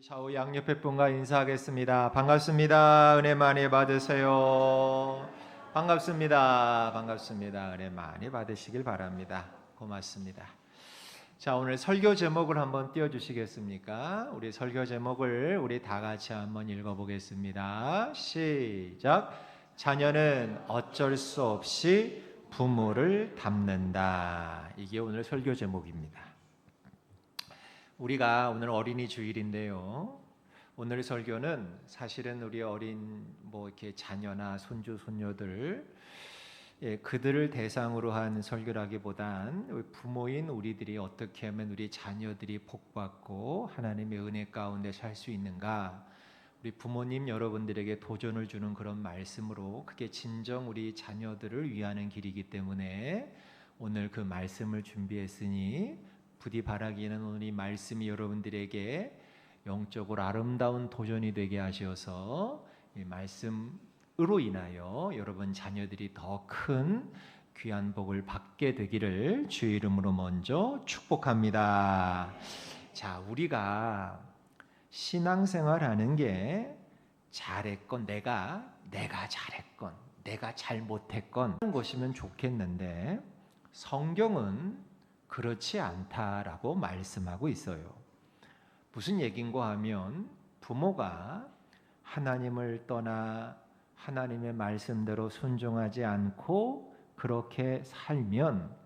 좌우 양옆에 분과 인사하겠습니다. 반갑습니다. 은혜 많이 받으세요. 반갑습니다. 반갑습니다. 은혜 많이 받으시길 바랍니다. 고맙습니다. 자, 오늘 설교 제목을 한번 띄워주시겠습니까? 우리 설교 제목을 우리 다 같이 한번 읽어보겠습니다. 시작. 자녀는 어쩔 수 없이 부모를 닮는다. 이게 오늘 설교 제목입니다. 우리가 오늘 어린이 주일인데요. 오늘 설교는 사실은 우리 어린 이렇게 자녀나 손주 손녀들 그들을 대상으로 한 설교라기보단 부모인 우리들이 어떻게 하면 우리 자녀들이 복받고 하나님의 은혜 가운데 살 수 있는가, 우리 부모님 여러분들에게 도전을 주는 그런 말씀으로, 그게 진정 우리 자녀들을 위하는 길이기 때문에 오늘 그 말씀을 준비했으니 부디 바라기는 오늘 이 말씀이 여러분들에게 영적으로 아름다운 도전이 되게 하셔서 이 말씀으로 인하여 여러분 자녀들이 더 큰 귀한 복을 받게 되기를 주의 이름으로 먼저 축복합니다. 자, 우리가 신앙생활하는 게 잘했건 내가 잘했건 내가 잘못했건 하는 것이면 좋겠는데, 성경은 그렇지 않다라고 말씀하고 있어요. 무슨 얘긴가 하면, 부모가 하나님을 떠나 하나님의 말씀대로 순종하지 않고 그렇게 살면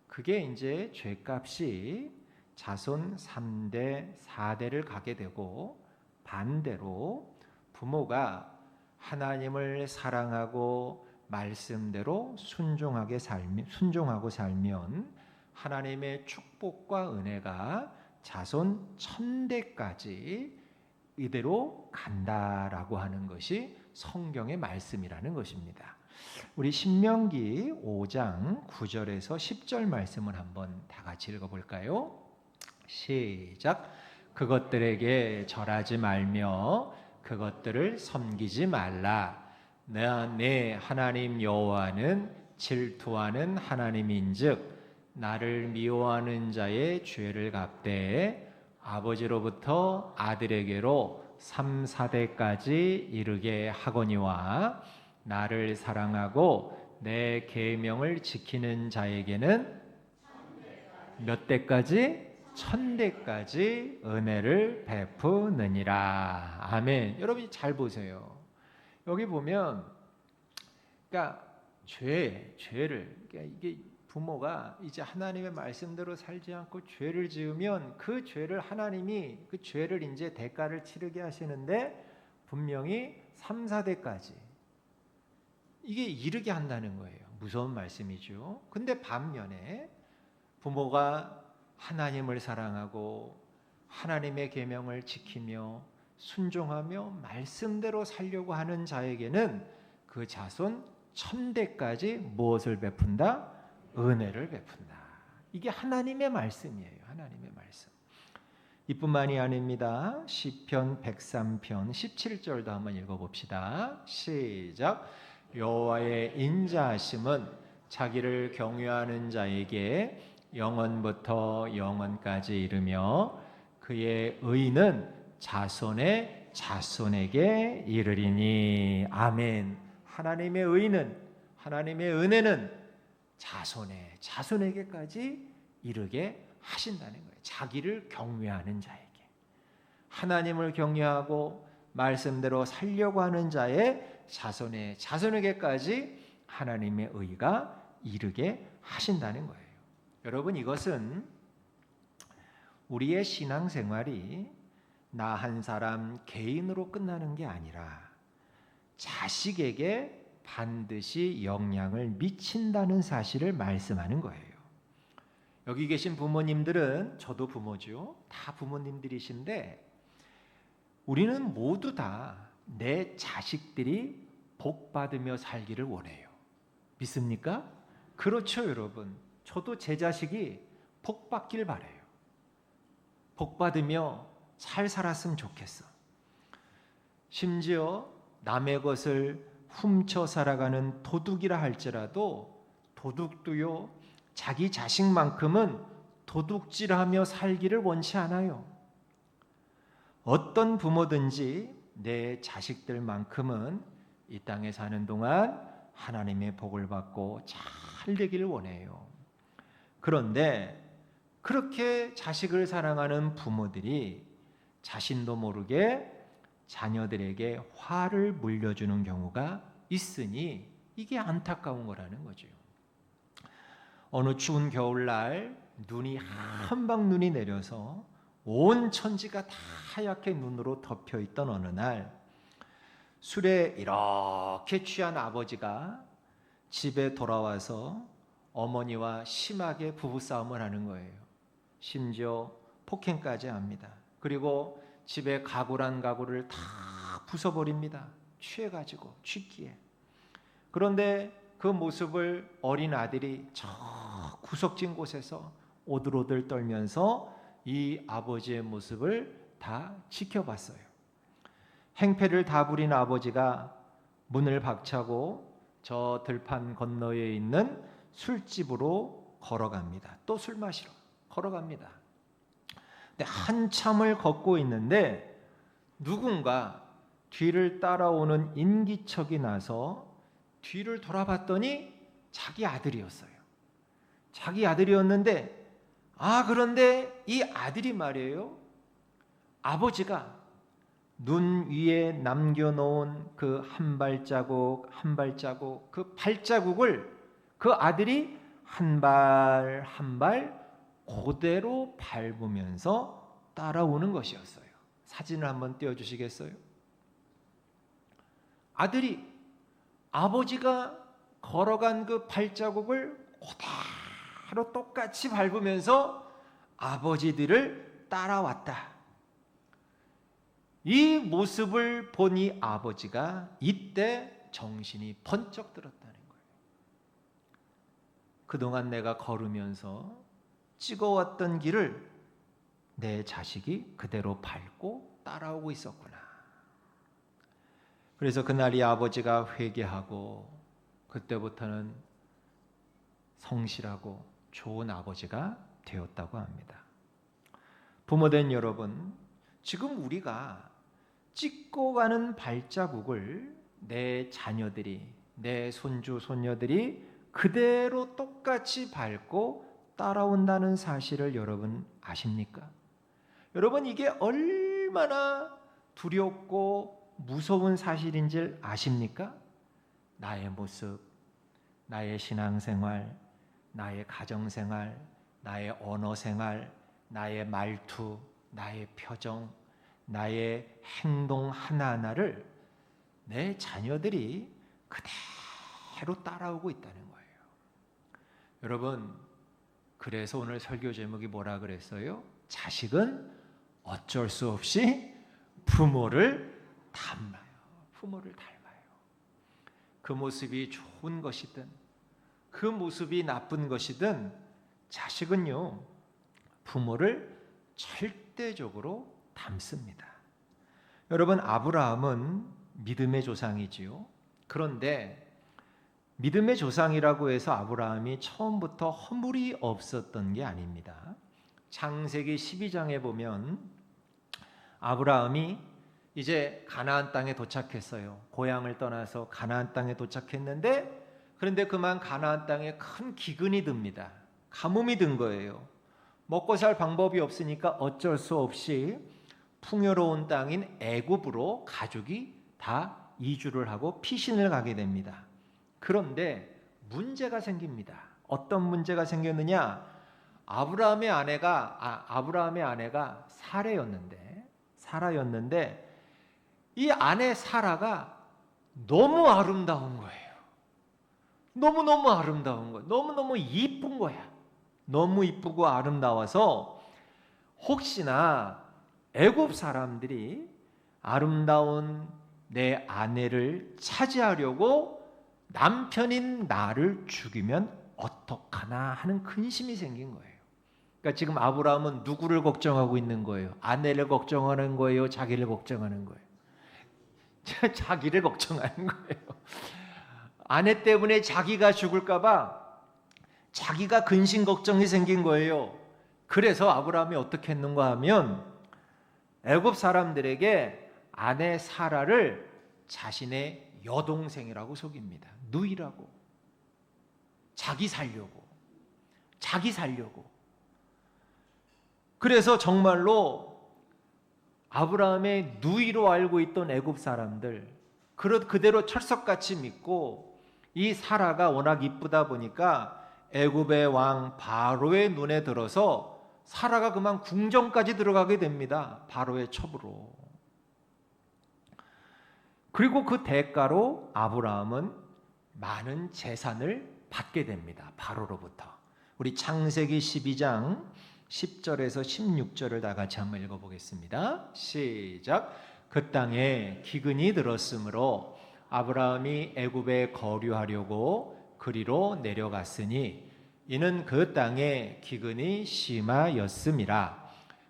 그게 이제 죄값이 자손 3대, 4대를 가게 되고, 반대로 부모가 하나님을 사랑하고 말씀대로 순종하고 살면 하나님의 축복과 은혜가 자손 1000대까지 이대로 간다라고 하는 것이 성경의 말씀이라는 것입니다. 우리 신명기 5장 9절에서 10절 말씀을 한번 다 같이 읽어볼까요? 시작. 그것들에게 절하지 말며 그것들을 섬기지 말라. 내 하나님 여호와는 질투하는 하나님인즉 나를 미워하는 자의 죄를 갚되 아버지로부터 아들에게로 3, 4대까지 이르게 하거니와, 나를 사랑하고 내 계명을 지키는 자에게는 몇 대까지? 1000대까지 은혜를 베푸느니라. 아멘. 여러분이 잘 보세요. 여기 보면, 그러니까 죄를, 그러니까 이게 부모가 이제 하나님의 말씀대로 살지 않고 죄를 지으면 그 죄를 하나님이 그 죄를 이제 대가를 치르게 하시는데, 분명히 3, 4대까지 이게 이르게 한다는 거예요. 무서운 말씀이죠. 근데 반면에 부모가 하나님을 사랑하고 하나님의 계명을 지키며 순종하며 말씀대로 살려고 하는 자에게는 그 자손 1000대까지 무엇을 베푼다? 은혜를 베푼다. 이게 하나님의 말씀이에요. 하나님의 말씀. 이뿐만이 아닙니다. 시편 103편 17절도 한번 읽어봅시다. 시작. 여호와의 인자하심은 자기를 경외하는 자에게 영원부터 영원까지 이르며 그의 의는 자손의 자손에게 이르리니. 아멘. 하나님의 의는, 하나님의 은혜는 자손에게까지 이르게 하신다는 거예요. 자기를 경외하는 자에게, 하나님을 경외하고 말씀대로 살려고 하는 자의 자손에게까지 하나님의 의가 이르게 하신다는 거예요. 여러분, 이것은 우리의 신앙생활이 나 한 사람 개인으로 끝나는 게 아니라 자식에게 반드시 영향을 미친다는 사실을 말씀하는 거예요. 여기 계신 부모님들은, 저도 부모죠. 다 부모님들이신데, 우리는 모두 다 내 자식들이 복 받으며 살기를 원해요. 믿습니까? 그렇죠, 여러분. 저도 제 자식이 복 받길 바라요. 복 받으며 잘 살았으면 좋겠어. 심지어 남의 것을 훔쳐 살아가는 도둑이라 할지라도 도둑도요, 자기 자식만큼은 도둑질하며 살기를 원치 않아요. 어떤 부모든지 내 자식들만큼은 이 땅에 사는 동안 하나님의 복을 받고 잘 되기를 원해요. 그런데 그렇게 자식을 사랑하는 부모들이 자신도 모르게 자녀들에게 화를 물려주는 경우가 있으니 이게 안타까운 거라는 거죠. 어느 추운 겨울날 눈이 한방 눈이 내려서 온 천지가 다 하얗게 눈으로 덮여 있던 어느 날, 술에 이렇게 취한 아버지가 집에 돌아와서 어머니와 심하게 부부싸움을 하는 거예요. 심지어 폭행까지 합니다. 그리고 집에 가구란 가구를 다 부숴버립니다. 취해가지고 취기에. 그런데 그 모습을 어린 아들이 저 구석진 곳에서 오들오들 떨면서 이 아버지의 모습을 다 지켜봤어요. 행패를 다 부린 아버지가 문을 박차고 저 들판 건너에 있는 술집으로 걸어갑니다. 또 술 마시러 걸어갑니다. 근데 한참을 걷고 있는데 누군가 뒤를 따라오는 인기척이 나서 뒤를 돌아봤더니 자기 아들이었어요. 자기 아들이었는데 그런데 이 아들이 말이에요. 아버지가 눈 위에 남겨놓은 그 한 발자국 한 발자국 그 발자국을 그 아들이 한 발 한 발 그대로 밟으면서 따라오는 것이었어요. 사진을 한번 띄워주시겠어요? 아들이 아버지가 걸어간 그 발자국을 그대로 똑같이 밟으면서 아버지 뒤를 따라왔다. 이 모습을 보니 아버지가 이때 정신이 번쩍 들었다는 거예요. 그동안 내가 걸으면서 찍어왔던 길을 내 자식이 그대로 밟고 따라오고 있었구나. 그래서 그날 이 아버지가 회개하고 그때부터는 성실하고 좋은 아버지가 되었다고 합니다. 부모된 여러분, 지금 우리가 찍고 가는 발자국을 내 자녀들이, 내 손주, 손녀들이 그대로 똑같이 밟고 따라온다는 사실을 여러분 아십니까? 여러분, 이게 얼마나 두렵고 무서운 사실인지 아십니까? 나의 모습, 나의 신앙생활, 나의 가정생활, 나의 언어생활, 나의 말투, 나의 표정, 나의 행동 하나하나를 내 자녀들이 그대로 따라오고 있다는 거예요. 여러분, 그래서 오늘 설교 제목이 뭐라 그랬어요? 자식은 어쩔 수 없이 부모를 닮아요. 부모를 닮아요. 그 모습이 좋은 것이든 그 모습이 나쁜 것이든 자식은요, 부모를 절대적으로 닮습니다. 여러분, 아브라함은 믿음의 조상이지요. 그런데 믿음의 조상이라고 해서 아브라함이 처음부터 허물이 없었던 게 아닙니다. 창세기 12장에 보면 아브라함이 이제 가나안 땅에 도착했어요. 고향을 떠나서 가나안 땅에 도착했는데, 그런데 그만 가나안 땅에 큰 기근이 듭니다. 가뭄이 든 거예요. 먹고 살 방법이 없으니까 어쩔 수 없이 풍요로운 땅인 애굽으로 가족이 다 이주를 하고 피신을 가게 됩니다. 그런데 문제가 생깁니다. 어떤 문제가 생겼느냐? 아브라함의 아내가 사라였는데 이 아내 사라가 너무 아름다운 거예요. 너무너무 아름다운 거예요. 너무너무 이쁜 거야. 너무 이쁘고 아름다워서 혹시나 애굽 사람들이 아름다운 내 아내를 차지하려고 남편인 나를 죽이면 어떡하나 하는 근심이 생긴 거예요. 그러니까 지금 아브라함은 누구를 걱정하고 있는 거예요? 아내를 걱정하는 거예요? 자기를 걱정하는 거예요? 자기를 걱정하는 거예요. 아내 때문에 자기가 죽을까 봐 자기가 근심 걱정이 생긴 거예요. 그래서 아브라함이 어떻게 했는가 하면 애굽 사람들에게 아내 사라를 자신의 여동생이라고 속입니다. 누이라고. 자기 살려고. 그래서 정말로 아브라함의 누이로 알고 있던 애굽 사람들 그대로 철석같이 믿고, 이 사라가 워낙 이쁘다 보니까 애굽의 왕 바로의 눈에 들어서 사라가 그만 궁정까지 들어가게 됩니다. 바로의 첩으로. 그리고 그 대가로 아브라함은 많은 재산을 받게 됩니다. 바로로부터. 우리 창세기 12장 10절에서 16절을 다 같이 한번 읽어보겠습니다. 시작. 그 땅에 기근이 들었으므로 아브라함이 애굽에 거류하려고 그리로 내려갔으니 이는 그 땅에 기근이 심하였음이라.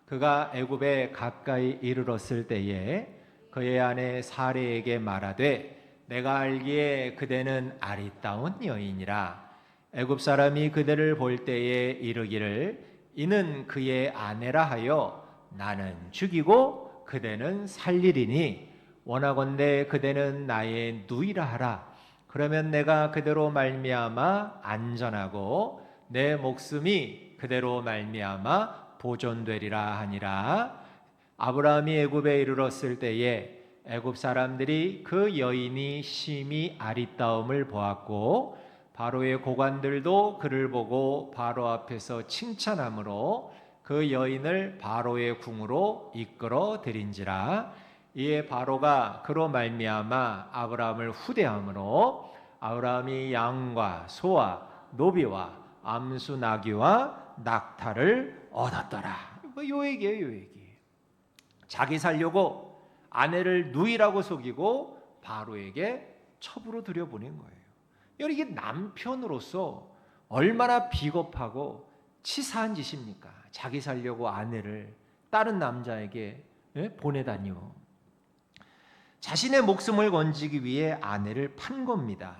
그가 애굽에 가까이 이르렀을 때에 그의 아내 사레에게 말하되 내가 알기에 그대는 아리따운 여인이라. 애굽 사람이 그대를 볼 때에 이르기를 이는 그의 아내라 하여 나는 죽이고 그대는 살리리니 원하건대 그대는 나의 누이라 하라. 그러면 내가 그대로 말미암아 안전하고 내 목숨이 그대로 말미암아 보존되리라 하니라. 아브라함이 애굽에 이르렀을 때에 애굽 사람들이 그 여인이 심히 아리따움을 보았고 바로의 고관들도 그를 보고 바로 앞에서 칭찬하므로 그 여인을 바로의 궁으로 이끌어 들인지라. 이에 바로가 그로 말미암아 아브라함을 후대함으로 아브라함이 양과 소와 노비와 암수 나귀와 낙타를 얻었더라. 요 얘기예요, 요 얘기. 자기 살려고 아내를 누이라고 속이고 바로에게 첩으로 들여보낸 거예요. 이게 남편으로서 얼마나 비겁하고 치사한 짓입니까? 자기 살려고 아내를 다른 남자에게 보내다니요. 자신의 목숨을 건지기 위해 아내를 판 겁니다.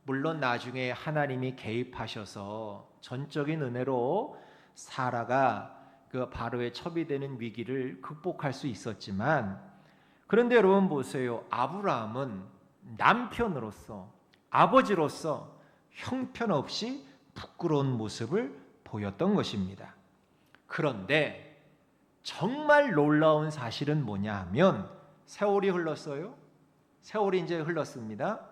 물론 나중에 하나님이 개입하셔서 전적인 은혜로 사라가 그 바로의 첩이 되는 위기를 극복할 수 있었지만, 그런데 여러분 보세요. 아브라함은 남편으로서, 아버지로서 형편없이 부끄러운 모습을 보였던 것입니다. 그런데 정말 놀라운 사실은 뭐냐 하면 세월이 흘렀어요. 세월이 이제 흘렀습니다.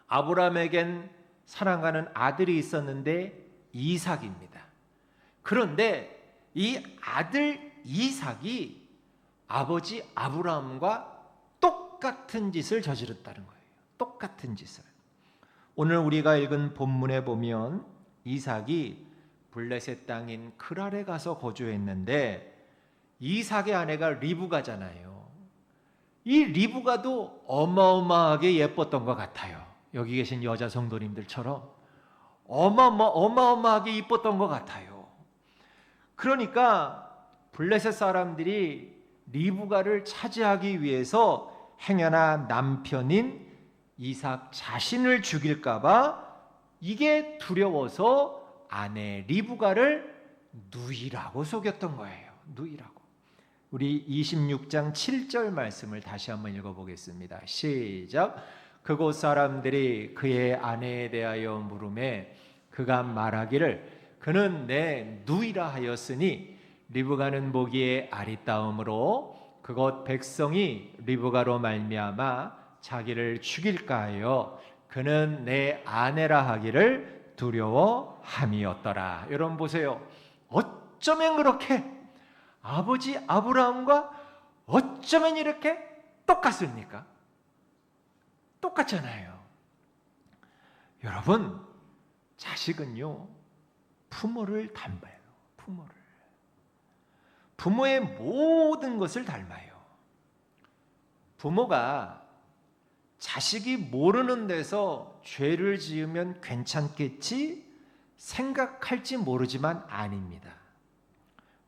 아브라함에겐 사랑하는 아들이 있었는데 이삭입니다. 그런데 이 아들 이삭이 아버지 아브라함과 똑같은 짓을 저질렀다는 거예요. 똑같은 짓을. 오늘 우리가 읽은 본문에 보면 이삭이 블레셋 땅인 크랄에 가서 거주했는데 이삭의 아내가 리브가잖아요. 이 리브가도 어마어마하게 예뻤던 것 같아요. 여기 계신 여자 성도님들처럼 어마어마하게 이뻤던 것 같아요. 그러니까 블레셋 사람들이 리브가를 차지하기 위해서 행여나 남편인 이삭 자신을 죽일까봐 이게 두려워서 아내 리브가를 누이라고 속였던 거예요. 누이라고. 우리 26장 7절 말씀을 다시 한번 읽어보겠습니다. 시작. 그곳 사람들이 그의 아내에 대하여 물음에 그가 말하기를 그는 내 누이라 하였으니 리브가는 보기에 아리따움으로 그곳 백성이 리브가로 말미암아 자기를 죽일까 하여 그는 내 아내라 하기를 두려워함이었더라. 여러분 보세요. 어쩌면 그렇게 아버지 아브라함과 어쩌면 이렇게 똑같습니까? 똑같잖아요. 여러분, 자식은요 부모를 닮아요. 부모의 모든 것을 닮아요. 부모가 자식이 모르는 데서 죄를 지으면 괜찮겠지 생각할지 모르지만 아닙니다.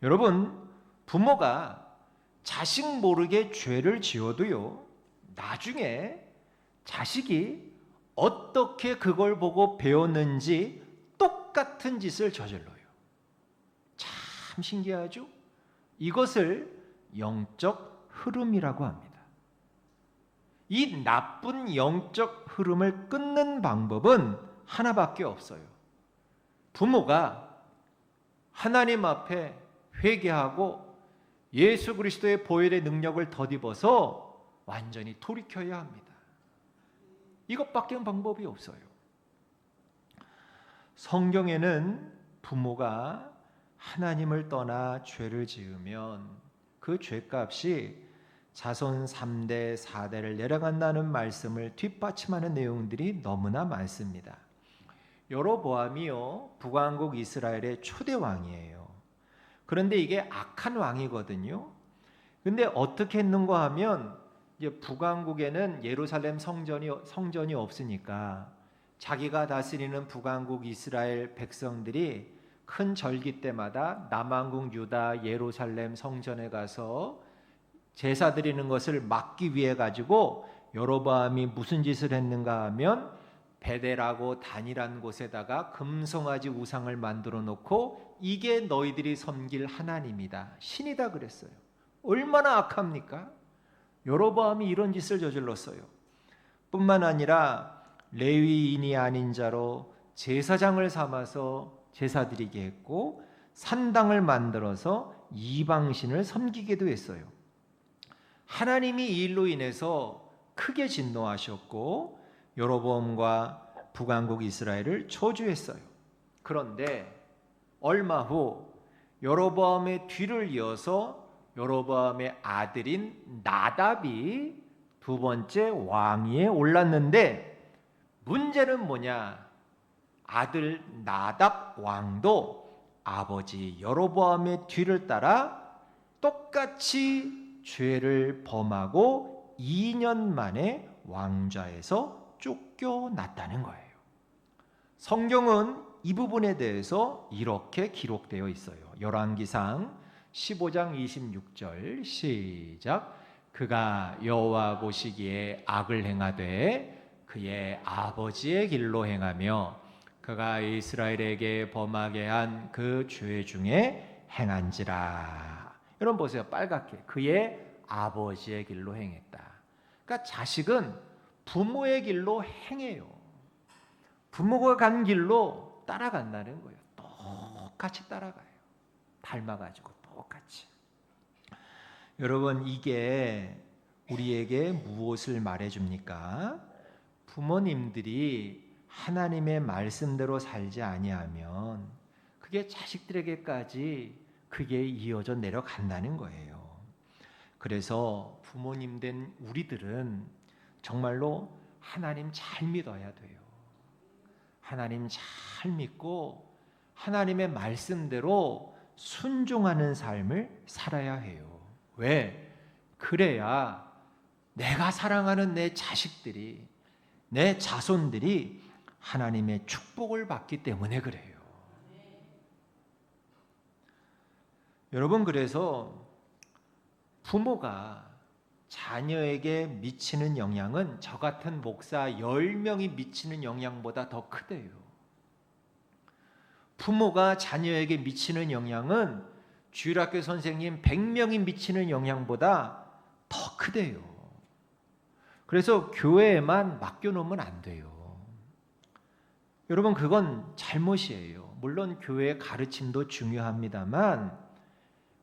여러분, 부모가 자식 모르게 죄를 지어도요, 나중에 자식이 어떻게 그걸 보고 배웠는지 똑같은 짓을 저질러요. 참 신기하죠? 이것을 영적 흐름이라고 합니다. 이 나쁜 영적 흐름을 끊는 방법은 하나밖에 없어요. 부모가 하나님 앞에 회개하고 예수 그리스도의 보혈의 능력을 덧입어서 완전히 돌이켜야 합니다. 이것밖에 방법이 없어요. 성경에는 부모가 하나님을 떠나 죄를 지으면 그 죄값이 자손 3대, 4대를 내려간다는 말씀을 뒷받침하는 내용들이 너무나 많습니다. 여로보암이요, 북왕국 이스라엘의 초대 왕이에요. 그런데 이게 악한 왕이거든요. 근데 어떻게 했는가 하면 이제 북왕국에는 예루살렘 성전이 없으니까 자기가 다스리는 북왕국 이스라엘 백성들이 큰 절기 때마다 남왕국 유다 예루살렘 성전에 가서 제사 드리는 것을 막기 위해 가지고 여로보암이 무슨 짓을 했는가 하면 베델하고 단이란 곳에다가 금송아지 우상을 만들어 놓고 이게 너희들이 섬길 하나님이다, 신이다 그랬어요. 얼마나 악합니까? 여로보암이 이런 짓을 저질렀어요. 뿐만 아니라 레위인이 아닌 자로 제사장을 삼아서 제사 드리게 했고 산당을 만들어서 이방신을 섬기기도 했어요. 하나님이 이 일로 인해서 크게 진노하셨고 여로보암과 북왕국 이스라엘을 저주했어요. 그런데 얼마 후 여로보암의 뒤를 이어서 여로보암의 아들인 나답이 두 번째 왕위에 올랐는데 문제는 뭐냐? 아들 나답 왕도 아버지 여로보암의 뒤를 따라 똑같이 죄를 범하고 2년 만에 왕좌에서 쫓겨났다는 거예요. 성경은 이 부분에 대해서 이렇게 기록되어 있어요. 열왕기상 15장 26절 시작. 그가 여호와 보시기에 악을 행하되 그의 아버지의 길로 행하며 그가 이스라엘에게 범하게 한 그 죄 중에 행한지라. 여러분 보세요. 빨갛게 그의 아버지의 길로 행했다. 그러니까 자식은 부모의 길로 행해요. 부모가 간 길로 따라간다는 거예요. 똑같이 따라가요. 닮아가지고 똑같이. 여러분 이게 우리에게 무엇을 말해줍니까? 부모님들이 하나님의 말씀대로 살지 아니하면 그게 자식들에게까지 그게 이어져 내려간다는 거예요. 그래서 부모님 된 우리들은 정말로 하나님 잘 믿어야 돼요. 하나님 잘 믿고 하나님의 말씀대로 순종하는 삶을 살아야 해요. 왜? 그래야 내가 사랑하는 내 자식들이, 내 자손들이 하나님의 축복을 받기 때문에 그래요. 여러분 그래서 부모가 자녀에게 미치는 영향은 저 같은 목사 10명이 미치는 영향보다 더 크대요. 부모가 자녀에게 미치는 영향은 주일학교 선생님 100명이 미치는 영향보다 더 크대요. 그래서 교회에만 맡겨놓으면 안 돼요. 여러분 그건 잘못이에요. 물론 교회의 가르침도 중요합니다만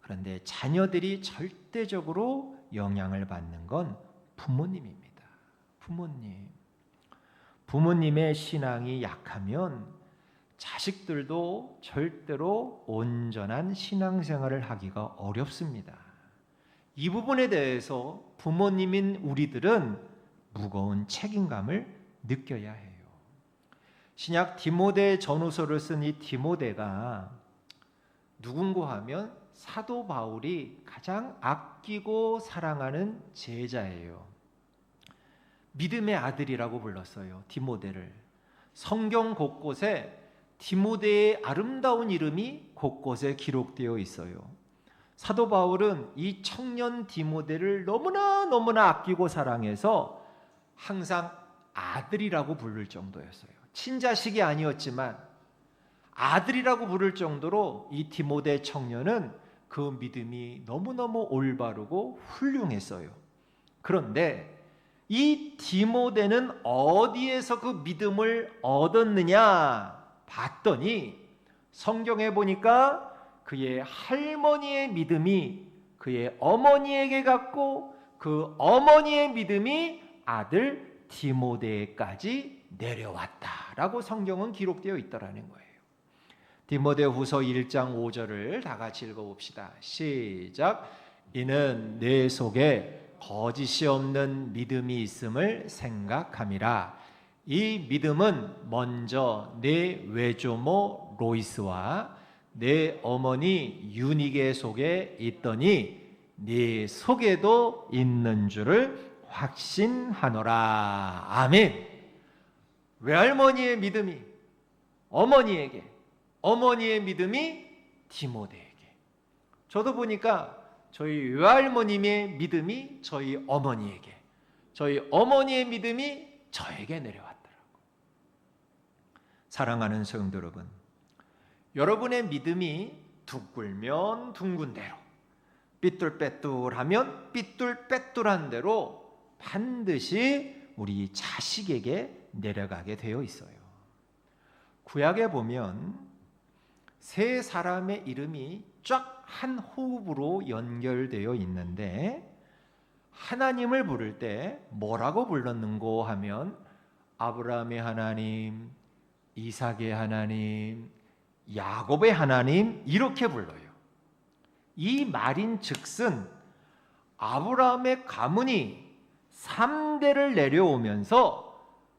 그런데 자녀들이 절대적으로 영향을 받는 건 부모님입니다. 부모님의 신앙이 약하면 자식들도 절대로 온전한 신앙생활을 하기가 어렵습니다. 이 부분에 대해서 부모님인 우리들은 무거운 책임감을 느껴야 해요. 신약 디모데 전후서를 쓴 이 디모데가 누군가 하면 사도 바울이 가장 아끼고 사랑하는 제자예요. 믿음의 아들이라고 불렀어요. 디모데를. 성경 곳곳에 디모데의 아름다운 이름이 곳곳에 기록되어 있어요. 사도 바울은 이 청년 디모데를 너무나 아끼고 사랑해서 항상 아들이라고 부를 정도였어요. 친자식이 아니었지만 아들이라고 부를 정도로 이 디모데 청년은 그 믿음이 너무너무 올바르고 훌륭했어요. 그런데 이 디모데는 어디에서 그 믿음을 얻었느냐 봤더니 성경에 보니까 그의 할머니의 믿음이 그의 어머니에게 갔고 그 어머니의 믿음이 아들 디모데까지 내려왔다라고 성경은 기록되어 있다라는 거예요. 디모데후서 1장 5절을 다 같이 읽어봅시다. 시작. 이는 내 속에 거짓이 없는 믿음이 있음을 생각함이라. 이 믿음은 먼저 내 외조모 로이스와 내 어머니 유니게 속에 있더니 네 속에도 있는 줄을 확신하노라. 아멘. 외할머니의 믿음이 어머니에게, 어머니의 믿음이 디모데에게. 저도 보니까 저희 외할머님의 믿음이 저희 어머니에게, 저희 어머니의 믿음이 저에게 내려왔더라고. 사랑하는 성도 여러분, 여러분의 믿음이 둥글면 둥근 대로, 삐뚤빼뚤하면 삐뚤빼뚤한 대로 반드시 우리 자식에게 내려가게 되어 있어요. 구약에 보면 세 사람의 이름이 쫙 한 호흡으로 연결되어 있는데 하나님을 부를 때 뭐라고 불렀는고 하면 아브라함의 하나님, 이삭의 하나님, 야곱의 하나님 이렇게 불러요. 이 말인 즉슨 아브라함의 가문이 3대를 내려오면서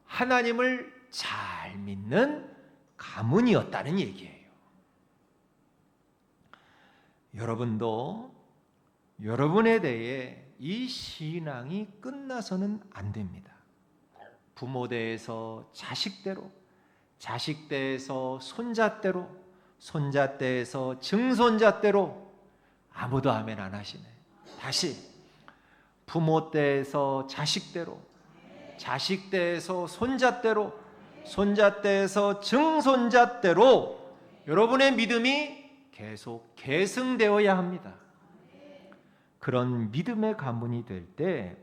하나님을 잘 믿는 가문이었다는 얘기예요. 여러분도 여러분에 대해 이 신앙이 끝나서는 안 됩니다. 부모대에서 자식대로, 자식대에서 손자대로, 손자대에서 증손자대로. 아무도 아멘 안 하시네. 다시 부모대에서 자식대로, 자식대에서 손자대로, 손자대에서 증손자대로 여러분의 믿음이 계속 계승되어야 합니다. 그런 믿음의 가문이 될 때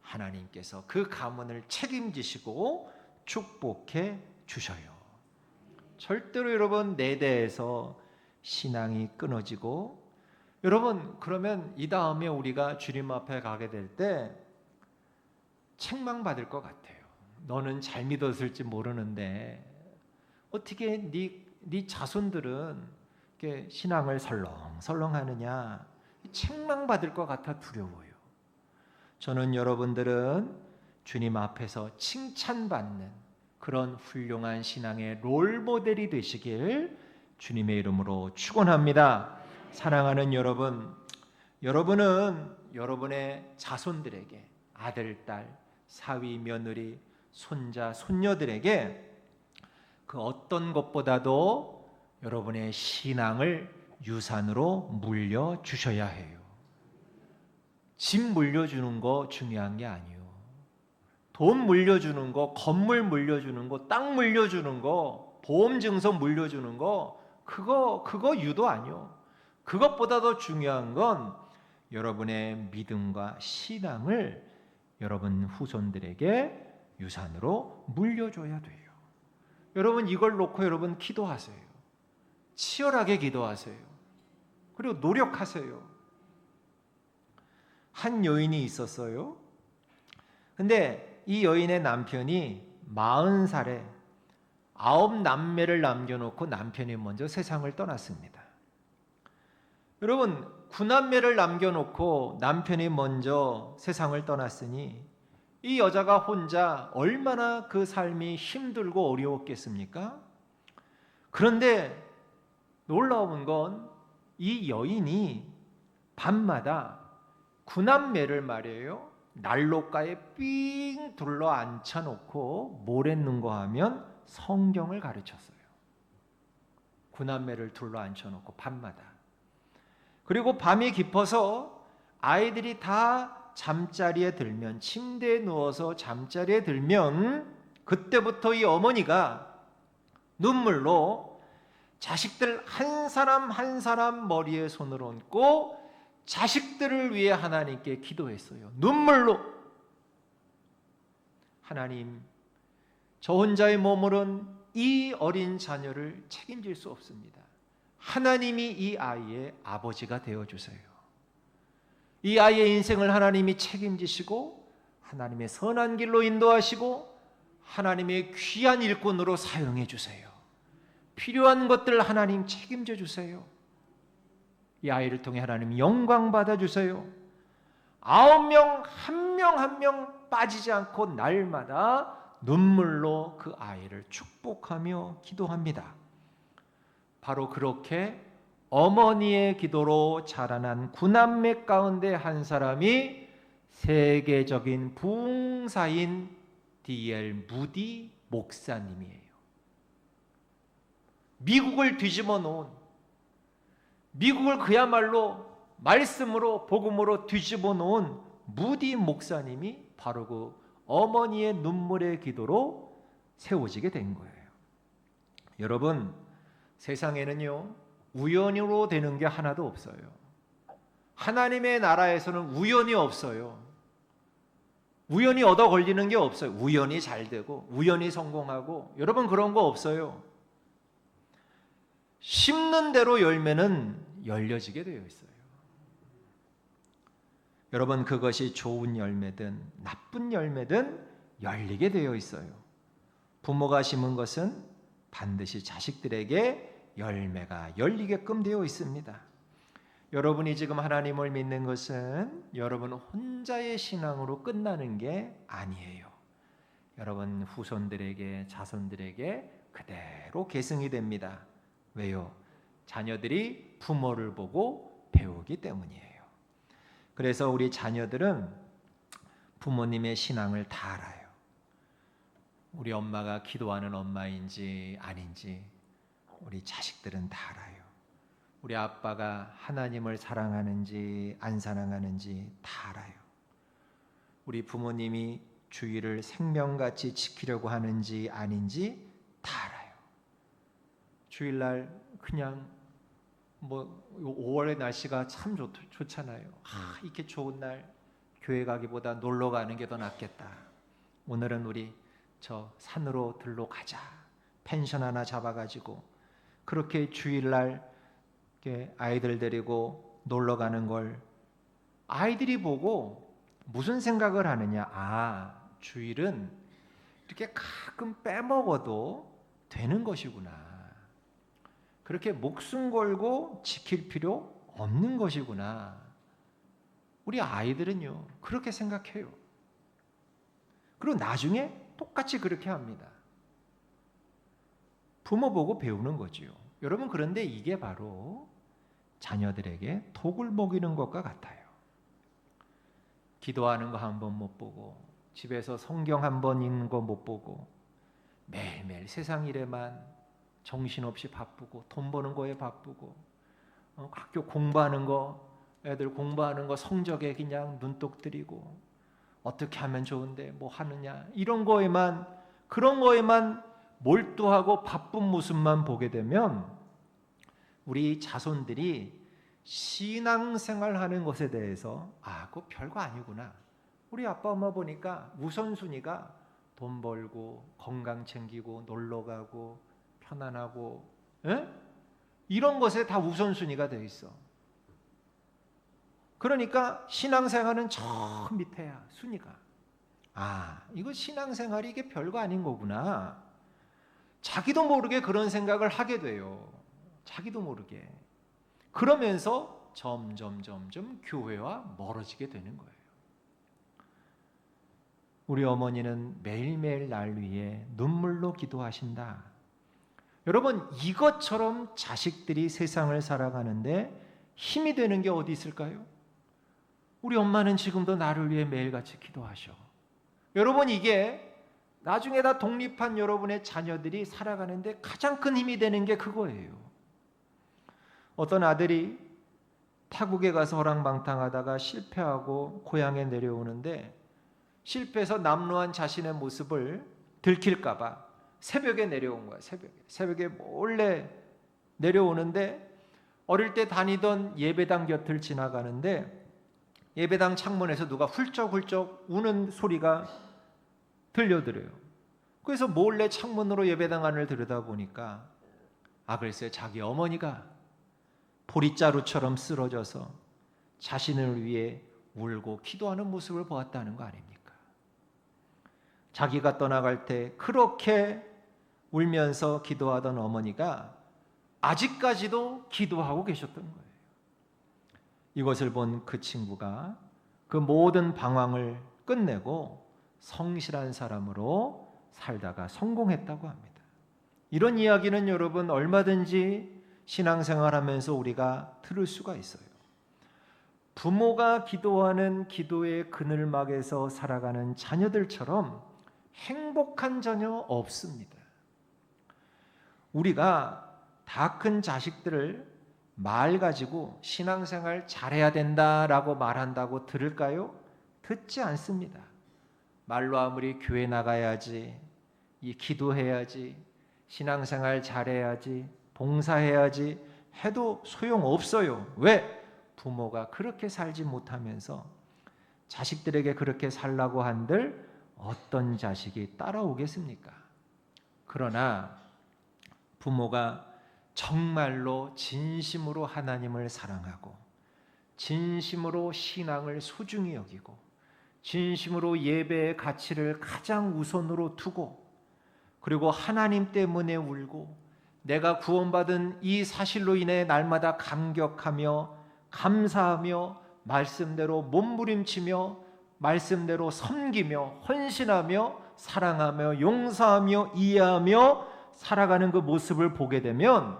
하나님께서 그 가문을 책임지시고 축복해 주셔요. 절대로 여러분 내 대에서 신앙이 끊어지고, 여러분 그러면 이 다음에 우리가 주님 앞에 가게 될 때 책망받을 것 같아요. 너는 잘 믿었을지 모르는데 어떻게 네 자손들은 이렇게 신앙을 설렁설렁 하느냐, 책망받을 것 같아 두려워요. 저는 여러분들은 주님 앞에서 칭찬받는 그런 훌륭한 신앙의 롤모델이 되시길 주님의 이름으로 축원합니다. 사랑하는 여러분, 여러분은 여러분의 자손들에게, 아들, 딸, 사위, 며느리, 손자, 손녀들에게 그 어떤 것보다도 여러분의 신앙을 유산으로 물려주셔야 해요. 집 물려주는 거 중요한 게 아니에요. 돈 물려주는 거, 건물 물려주는 거, 땅 물려주는 거, 보험증서 물려주는 거, 그거 유도 아니요. 그것보다 더 중요한 건 여러분의 믿음과 신앙을 여러분 후손들에게 유산으로 물려줘야 돼요. 여러분 이걸 놓고 여러분 기도하세요. 치열하게 기도하세요. 그리고 노력하세요. 한 여인이 있었어요. 근데 이 여인의 남편이 40살에 9남매를 남겨놓고 남편이 먼저 세상을 떠났습니다. 여러분 9남매를 남겨놓고 남편이 먼저 세상을 떠났으니 이 여자가 혼자 얼마나 그 삶이 힘들고 어려웠겠습니까? 그런데 놀라운 건 이 여인이 밤마다 9남매를 말이에요, 난로가에 삥 둘러 앉혀놓고 뭘 했는가 하면 성경을 가르쳤어요. 9남매를 둘러 앉혀놓고 밤마다. 그리고 밤이 깊어서 아이들이 다 잠자리에 들면, 침대에 누워서 잠자리에 들면 그때부터 이 어머니가 눈물로 자식들 한 사람 한 사람 머리에 손을 얹고 자식들을 위해 하나님께 기도했어요. 눈물로. 하나님, 저 혼자의 몸으로는 이 어린 자녀를 책임질 수 없습니다. 하나님이 이 아이의 아버지가 되어주세요. 이 아이의 인생을 하나님이 책임지시고 하나님의 선한 길로 인도하시고 하나님의 귀한 일꾼으로 사용해 주세요. 필요한 것들 하나님 책임져 주세요. 이 아이를 통해 하나님 영광 받아 주세요. 9명 한 명 한 명 빠지지 않고 날마다 눈물로 그 아이를 축복하며 기도합니다. 바로 그렇게 어머니의 기도로 자라난 9남매 가운데 한 사람이 세계적인 부흥사인 D.L. 무디 목사님이에요. 미국을 뒤집어 놓은, 미국을 그야말로 말씀으로 복음으로 뒤집어 놓은 무디 목사님이 바로 그 어머니의 눈물의 기도로 세워지게 된 거예요. 여러분, 세상에는요 우연으로 되는 게 하나도 없어요. 하나님의 나라에서는 우연이 없어요. 우연히 얻어 걸리는 게 없어요. 우연히 잘 되고 우연히 성공하고, 여러분 그런 거 없어요. 심는 대로 열매는 열려지게 되어 있어요. 여러분, 그것이 좋은 열매든 나쁜 열매든 열리게 되어 있어요. 부모가 심은 것은 반드시 자식들에게 열매가 열리게끔 되어 있습니다. 여러분이 지금 하나님을 믿는 것은 여러분 혼자의 신앙으로 끝나는 게 아니에요. 여러분 후손들에게, 자손들에게 그대로 계승이 됩니다. 왜요? 자녀들이 부모를 보고 배우기 때문이에요. 그래서 우리 자녀들은 부모님의 신앙을 다 알아요. 우리 엄마가 기도하는 엄마인지 아닌지 우리 자식들은 다 알아요. 우리 아빠가 하나님을 사랑하는지 안 사랑하는지 다 알아요. 우리 부모님이 주의를 생명같이 지키려고 하는지 아닌지 다 알아요. 주일날 그냥 5월의 날씨가 참 좋잖아요. 이렇게 좋은 날 교회 가기보다 놀러 가는 게 더 낫겠다. 오늘은 우리 저 산으로 들러 가자. 펜션 하나 잡아가지고 그렇게 주일날 아이들 데리고 놀러 가는 걸 아이들이 보고 무슨 생각을 하느냐? 주일은 이렇게 가끔 빼먹어도 되는 것이구나. 그렇게 목숨 걸고 지킬 필요 없는 것이구나. 우리 아이들은요 그렇게 생각해요. 그리고 나중에 똑같이 그렇게 합니다. 부모 보고 배우는 거지요. 여러분, 그런데 이게 바로 자녀들에게 독을 먹이는 것과 같아요. 기도하는 거 한 번 못 보고, 집에서 성경 한 번 읽는 거 못 보고, 매일매일 세상 일에만 정신없이 바쁘고, 돈 버는 거에 바쁘고, 학교 공부하는 거, 애들 공부하는 거 성적에 그냥 눈독 들이고, 어떻게 하면 좋은데 뭐 하느냐, 이런 거에만, 그런 거에만 몰두하고 바쁜 모습만 보게 되면 우리 자손들이 신앙생활하는 것에 대해서 그거 별거 아니구나. 우리 아빠 엄마 보니까 우선순위가 돈 벌고 건강 챙기고 놀러 가고 편안하고 이런 것에 다 우선순위가 되어 있어. 그러니까 신앙생활은 저 밑에야, 순위가. 이거 신앙생활이 이게 별거 아닌 거구나. 자기도 모르게 그런 생각을 하게 돼요. 자기도 모르게. 그러면서 점점 교회와 멀어지게 되는 거예요. 우리 어머니는 매일매일 날 위해 눈물로 기도하신다. 여러분, 이것처럼 자식들이 세상을 살아가는데 힘이 되는 게 어디 있을까요? 우리 엄마는 지금도 나를 위해 매일같이 기도하셔. 여러분, 이게 나중에 다 독립한 여러분의 자녀들이 살아가는데 가장 큰 힘이 되는 게 그거예요. 어떤 아들이 타국에 가서 허랑방탕하다가 실패하고 고향에 내려오는데 실패해서 남루한 자신의 모습을 들킬까 봐 새벽에 내려온 거야. 새벽에 몰래 내려오는데 어릴 때 다니던 예배당 곁을 지나가는데 예배당 창문에서 누가 훌쩍훌쩍 우는 소리가 들려드려요. 그래서 몰래 창문으로 예배당 안을 들여다보니까 글쎄 자기 어머니가 보릿자루처럼 쓰러져서 자신을 위해 울고 기도하는 모습을 보았다는 거 아닙니까? 자기가 떠나갈 때 그렇게 울면서 기도하던 어머니가 아직까지도 기도하고 계셨던 거예요. 이것을 본 그 친구가 그 모든 방황을 끝내고 성실한 사람으로 살다가 성공했다고 합니다. 이런 이야기는 여러분 얼마든지 신앙생활하면서 우리가 들을 수가 있어요. 부모가 기도하는 기도의 그늘막에서 살아가는 자녀들처럼 행복한 자녀 없습니다. 우리가 다 큰 자식들을 말 가지고 신앙생활 잘해야 된다라고 말한다고 들을까요? 듣지 않습니다. 말로 아무리 교회 나가야지, 기도해야지, 신앙생활 잘해야지, 봉사해야지 해도 소용없어요. 왜? 부모가 그렇게 살지 못하면서 자식들에게 그렇게 살라고 한들 어떤 자식이 따라오겠습니까? 그러나 부모가 정말로 진심으로 하나님을 사랑하고 진심으로 신앙을 소중히 여기고 진심으로 예배의 가치를 가장 우선으로 두고 그리고 하나님 때문에 울고 내가 구원받은 이 사실로 인해 날마다 감격하며 감사하며 말씀대로 몸부림치며 말씀대로 섬기며 헌신하며 사랑하며 용서하며 이해하며 살아가는 그 모습을 보게 되면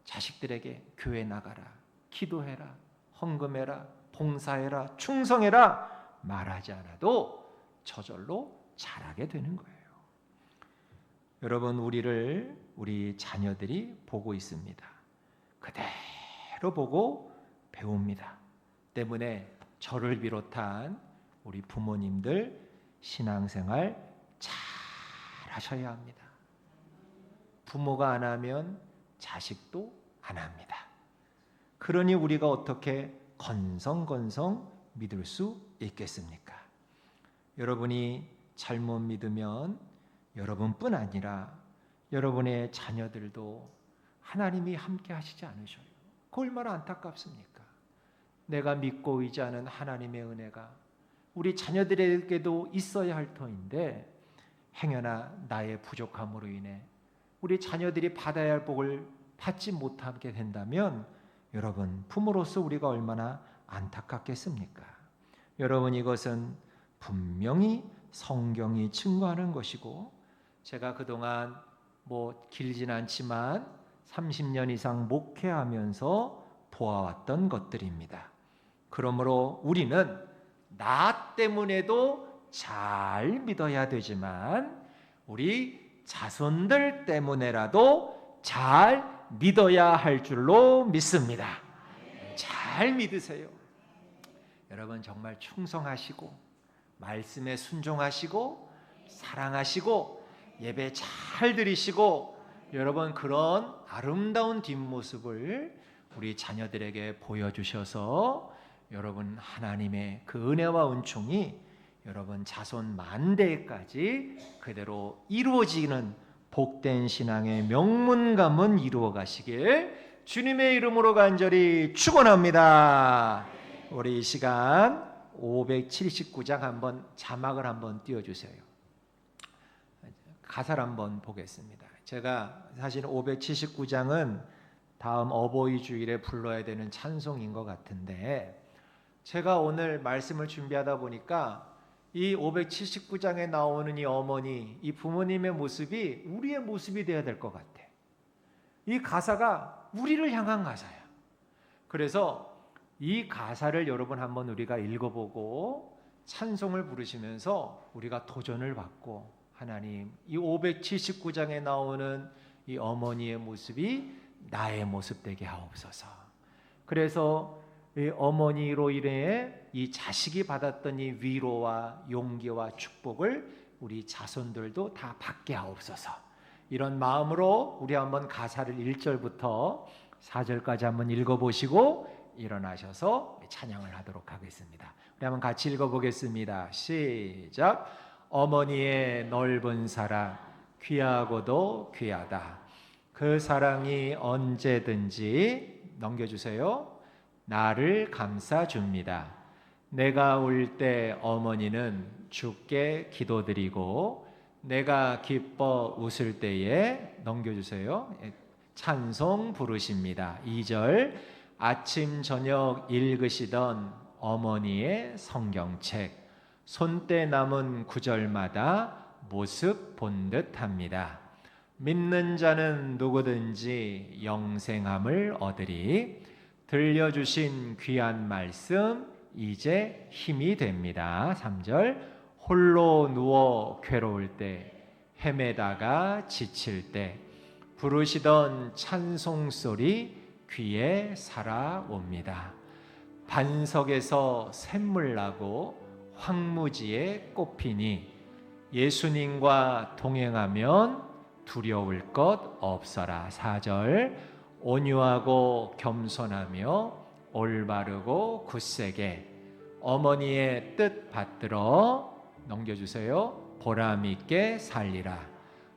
자식들에게 교회 나가라, 기도해라, 헌금해라, 봉사해라, 충성해라 말하지 않아도 저절로 잘하게 되는 거예요. 여러분, 우리 자녀들이 보고 있습니다. 그대로 보고 배웁니다. 때문에 저를 비롯한 우리 부모님들 신앙생활 잘 하셔야 합니다. 부모가 안 하면 자식도 안 합니다. 그러니 우리가 어떻게 건성건성 믿을 수 있겠습니까? 여러분이 잘못 믿으면 여러분뿐 아니라 여러분의 자녀들도 하나님이 함께 하시지 않으셔요. 그 얼마나 안타깝습니까? 내가 믿고 의지하는 하나님의 은혜가 우리 자녀들에게도 있어야 할 터인데 행여나 나의 부족함으로 인해 우리 자녀들이 받아야 할 복을 받지 못하게 된다면 여러분, 부모로서 우리가 얼마나 안타깝겠습니까? 여러분, 이것은 분명히 성경이 증거하는 것이고 제가 그동안 길진 않지만 30년 이상 목회하면서 보아왔던 것들입니다. 그러므로 우리는 나 때문에도 잘 믿어야 되지만 우리 자손들 때문에라도 잘 믿어야 할 줄로 믿습니다. 잘 믿으세요. 여러분 정말 충성하시고 말씀에 순종하시고 사랑하시고 예배 잘 드리시고 여러분 그런 아름다운 뒷모습을 우리 자녀들에게 보여주셔서 여러분 하나님의 그 은혜와 은총이 여러분 자손 만대까지 그대로 이루어지는 복된 신앙의 명문감은 이루어 가시길 주님의 이름으로 간절히 축원합니다. 우리 이 시간 579장 한번 자막을 한번 띄워주세요. 가사를 한번 보겠습니다. 제가 사실 579장은 다음 어버이 주일에 불러야 되는 찬송인 것 같은데 제가 오늘 말씀을 준비하다 보니까 이 579장에 나오는 이 어머니, 이 부모님의 모습이 우리의 모습이 되어야 될 것 같아. 이 가사가 우리를 향한 가사야. 그래서 이 가사를 여러분 한번 우리가 읽어보고 찬송을 부르시면서 우리가 도전을 받고 하나님, 이 579장에 나오는 이 어머니의 모습이 나의 모습 되게 하옵소서. 그래서 이 어머니로 인해 이 자식이 받았던 이 위로와 용기와 축복을 우리 자손들도 다 받게 하옵소서. 이런 마음으로 우리 한번 가사를 1절부터 4절까지 한번 읽어보시고 일어나셔서 찬양을 하도록 하겠습니다. 우리 한번 같이 읽어보겠습니다. 시작. 어머니의 넓은 사랑 귀하고도 귀하다. 그 사랑이 언제든지 넘겨주세요. 나를 감싸줍니다. 내가 울 때 어머니는 주께 기도드리고 내가 기뻐 웃을 때에 넘겨주세요. 찬송 부르십니다. 2절. 아침 저녁 읽으시던 어머니의 성경책 손때 남은 구절마다 모습 본 듯합니다. 믿는 자는 누구든지 영생함을 얻으리. 들려주신 귀한 말씀 이제 힘이 됩니다. 3절. 홀로 누워 괴로울 때 헤매다가 지칠 때 부르시던 찬송소리 귀에 살아옵니다. 반석에서 샘물 나고 황무지에 꽃피니 예수님과 동행하면 두려울 것 없어라. 4절. 온유하고 겸손하며 올바르고 굳세게 어머니의 뜻 받들어 넘겨주세요. 보람있게 살리라.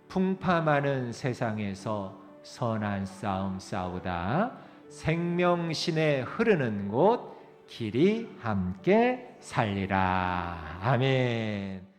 풍파 많은 세상에서 선한 싸움 싸우다 생명신에 흐르는 곳 길이 함께 살리라. 아멘.